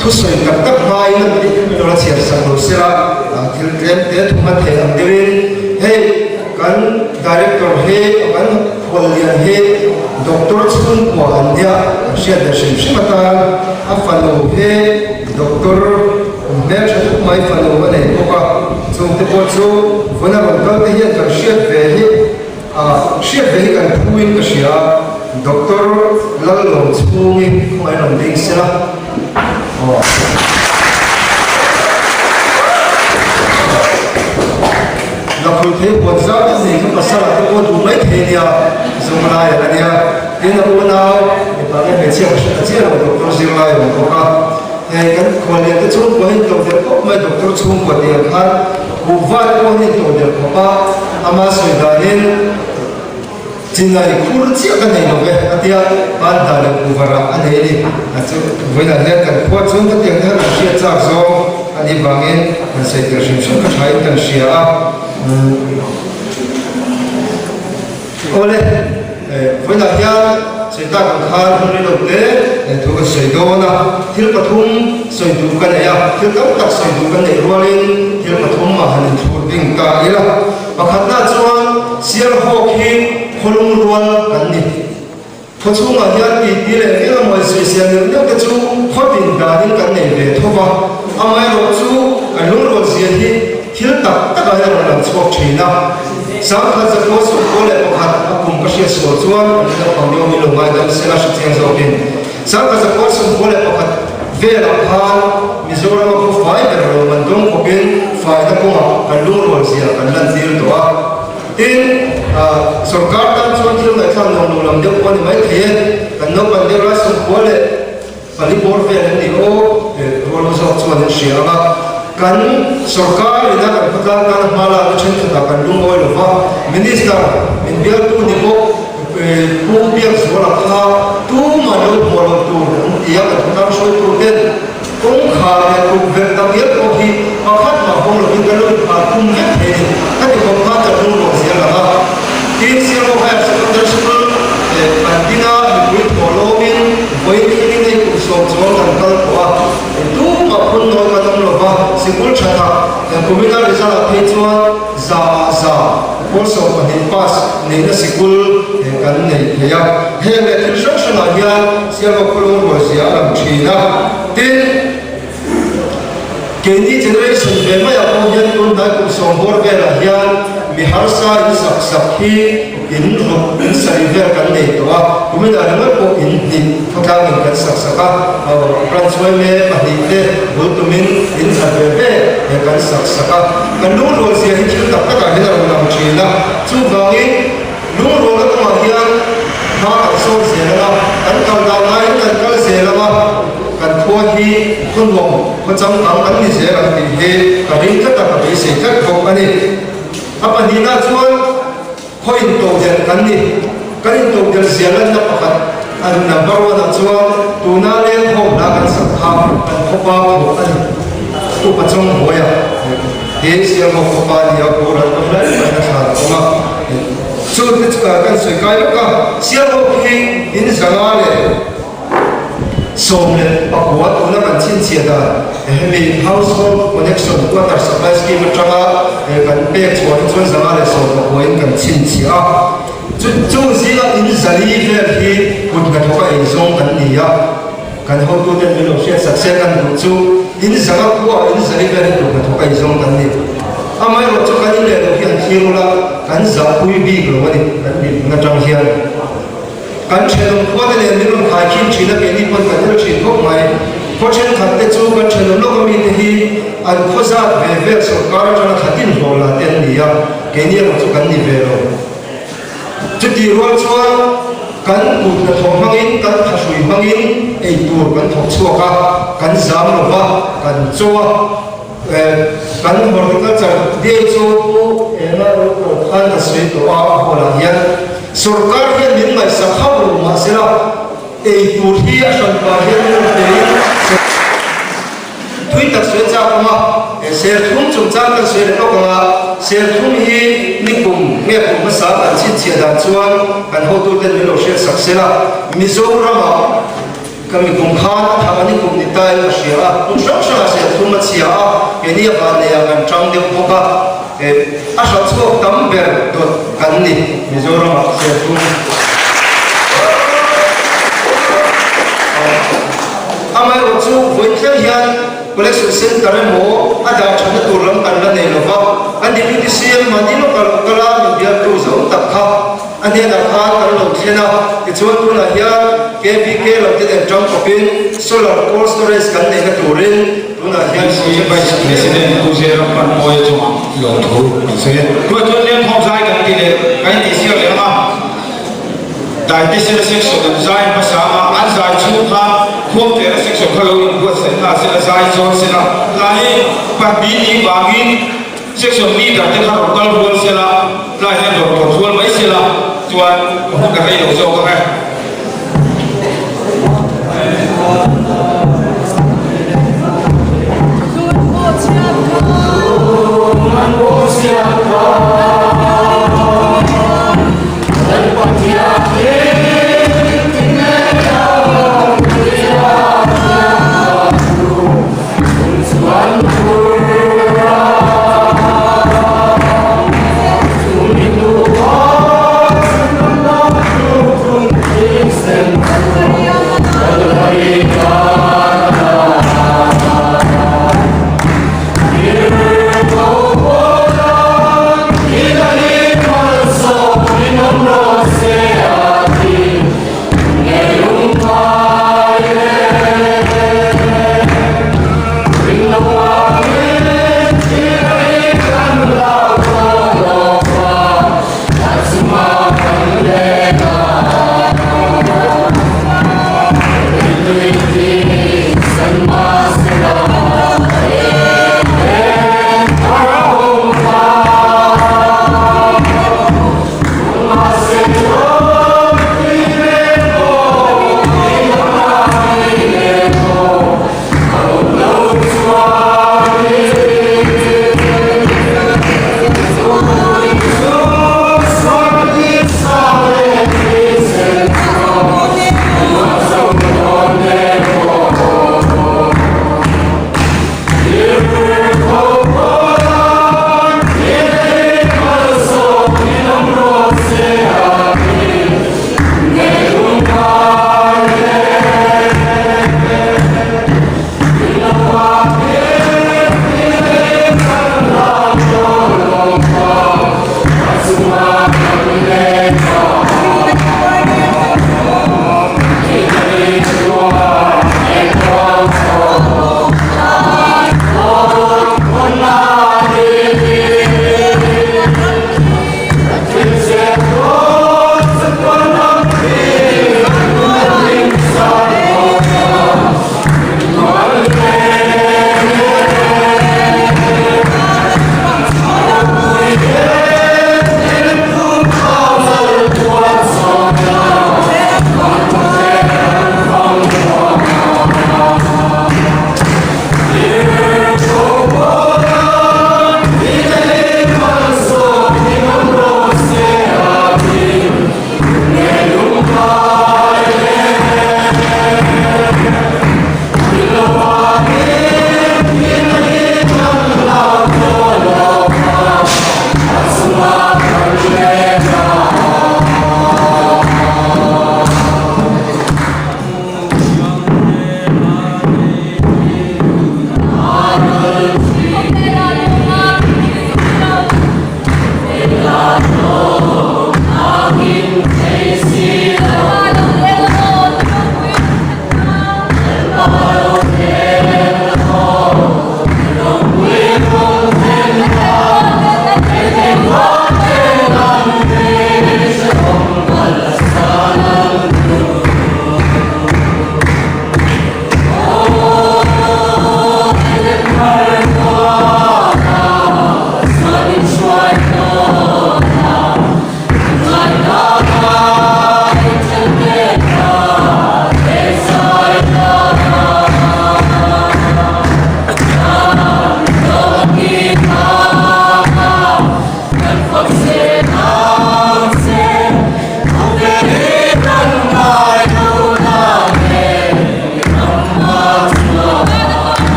thu soi tak tak mai na ni lo la chiar sang lo sira thil trem te thu ma the am devin he kan director he kan holian he doctor chun ko ania sia da sim simata a falo he doctor me cha mai falo ne ko ka chu te ko chu vona ro ka te hian kan sia ve he sia ve kan puin ka sia doctor lalo chungi mai ram ding sira lakul the pot za ta nei ka pasala ta ko du mai the nia zumra ya nia in a una e pa ne che che ro doctor zirla yo ko ka he kan ko le ta chung ko hin to de ko mai doctor chung ko de khan bu va ko ni to de ko pa ama soi da nin jinai khur chi ka nei no ve atia ban da le bu vara ane ni a chu voina le kan ko chung ka tiang tha sia cha zo ani bangin an sai ter shim shim ka thai tan sia a ole voina ya sai ta kan khan ni lo te thu ka sai do na thil pathum sai du kan ya thil tam tak sai du kan nei rolin thil pathum ma han thur ding ka ila pakhat na chuan sial ho khi holung rual kan ni phachunga hian ti le ela moi se se ne ne ka chu khotin da din kan nei ve thova amai ro chu kan lung ro sia hi thil tak tak a ro lam chok thina sam kha za ko su ko le pakhat apum ka sia so chuan ne pa mi mi lo ngai dam se la shi chen zo bin sam kha za ko su ko le pakhat ve la khan mizoram ko fai da ro man dong ko bin fai da ko kan lung ro sia kan lan dir to a in सरकार का चौथी में ऐसा लोग लंबे को नहीं मैं थे कन्नो बंदे वाला सब बोले पली बोल पे नहीं ओ रोल में सब चुन शियागा कन सरकार इधर का पता का हमारा अच्छे से का लूँ वो लोग मिनिस्टर इन बियर तू निको तू बियर सोला था तू मानो बोलो तू या का तू शोय तू दे कौन खा है तू फिर तब ये तो ही अखत में हम लोग इधर लोग तुम ये थे ताकि हम का तू लोग सियागा तीन सियागो है सेकेंडरी स्कूल अंतिना विद फॉलोइंग वही नहीं कुछ सोचो तंकल को तू अपन नो कदम लो बा स्कूल छता कमिटा रिजल्ट पेचवा जा also when pass nei na school kan nei ya he le instruction a ya siago kolor bo sia lam thina tin kendi generation be ma ya ko yan kun da ku som bor be la ya mi har sa in sak hi in ro in sai ver kan nei to a kuma da na ko in ni phaka min kan sak transfer me ma hi te bol to min in sa be kan sak kan lu ro sia hi thil tak ka hi da lam thina chu bangin lu ro la ma hian ha so sia la kan kal da nai kan kal se la ma kan thua hi kun wong ko cham ang an ni se ran ti he ka ring ka ta ka be se ka ko ani apa ni na chuan khoin to jan kan ni kan to jan sia lan na pakat an number 1 chuan tu na le ho na kan sak ha kan ko pa ko ani tu pa chong ho ya he sia mo ko pa ni ya ko ra ko la na sa ko ma chu ti ka kan soi kai ka sia mo hi in sanga le som le pakwa tuna kan chin chia da hemi household connection water supply scheme atanga kan pek chuan zanga le so ko in kan chin chia chu zila in zali ver hi put na thoka in zong kan nia kan ho tu den milo share success kan chu in zanga ko in zali ver hi put na thoka in zong kan ni amai ro chu kan le lo hian thirula kan za pui bi lo wani kan ni na tang hian kan chen ko de le milo khai kim china ke ni pon kan ro chin ko mai ko chen khat te chu kan chen lo ko mi te hi an khoza ve ve sarkar jana khatin ho la ten nia ke ni ro chu kan ni ve lo chuti rual chuan kan put na thong mangin kan thasui mangin ei tur kan thok chuaka kan zam lova kan chowa kan horticulture de chu ena ro khan da sui to a hola hian sarkar hian min mai sakhau ma sela ei tur hi a san pa hian te thui tak sui cha ma ser thum chung cha tak sui le ko ka ser thum hi nikum me ko sa kan chin chia da chuan kan ho tu ten milo share saksela mizorama kami kum khan thamani kum ni tai a shira tu shak shak ser thum chia ke ni ba ne ya kan chang de boka a sha chu tam ber dot kan ni mizorama ser thum amai ro chu voi thel hian collection center mo ada chana turam kan la nei lova an di ti sim mani lo kala ni dia tu zo tak kha an dia da kha kan lo thena ti chuan tu na hian kvk lo ti den jump opin solar cold storage kan nei ka turin tu na hian si vice president tu se ram pan boy chu lo thu se ko tu le khom sai kan ti le kai ti sia le ma dai ti se section kan zai pa sa ma an zai chu kha khom te section kha lo in ko se na se zai zon se na lai pa bi ni ba gi section leader te kha ro kal bol se la lai he ro ko thol mai se la chuan ko ka rei lo zo ka ha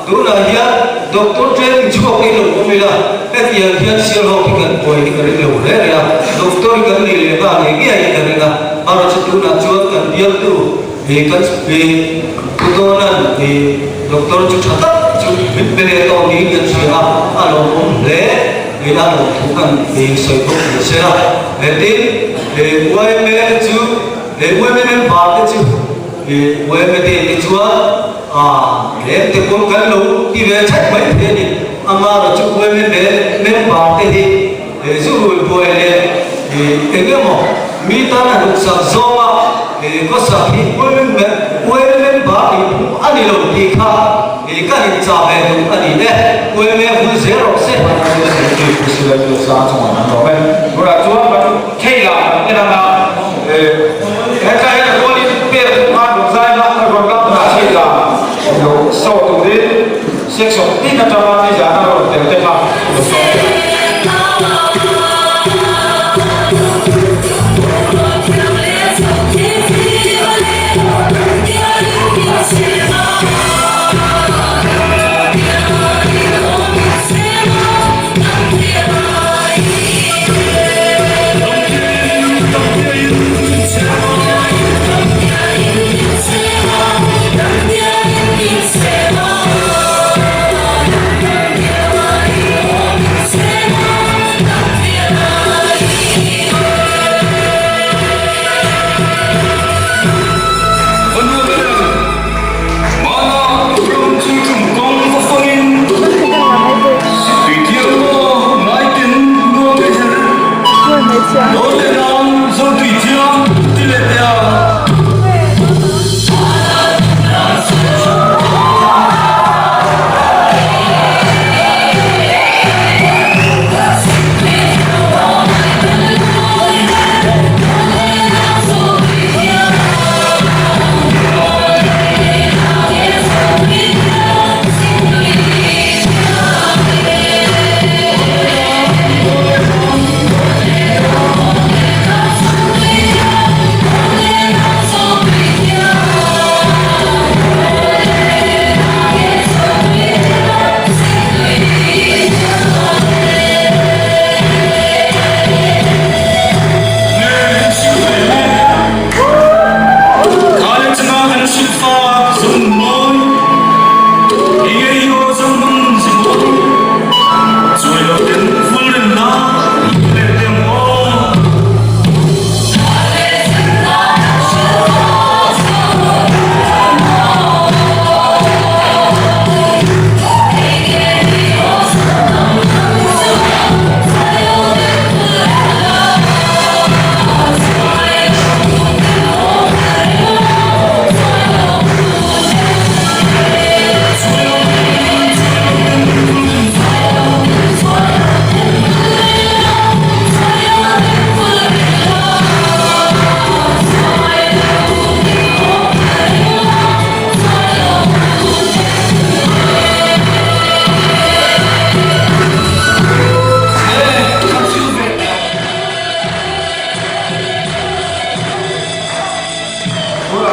tu na hian doctor training chu ke lo mi la e hian hian sial ho ki kan poi ki kan lo le ya doctor kan ni le ba ni ki ai kan na aro chu tu na chu kan bial tu e kan be tu to na e doctor chu thata chu bit be le to ni kan chi ha alo om le e la lo thu kan e soi ko ni se la e tin e wai me chu e wai me ba ke chu e wai me te chu để từ con cán lũ đi về trách mấy thế đi ama là chụp quay bên bảo thế đi để giúp người quay lên thì cái mà mi ta là được sản xuất thì có sản品quay bên bảo thì cũng anh đi lâu đi khác thì cái gì trả về cũng anh đi đấy quay bên cũng dễ rồi sẽ Mà nó sẽ chịu cái sự là được sao trong nó đó vậy. Rồi là chúa mà thay là cái nào cái là có đi biết mà được sai mà rồi các là chỉ là sau tụi đi section tin là cho anh đi giả rồi để cái nào được sau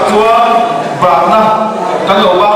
chúa và năm các đầu ba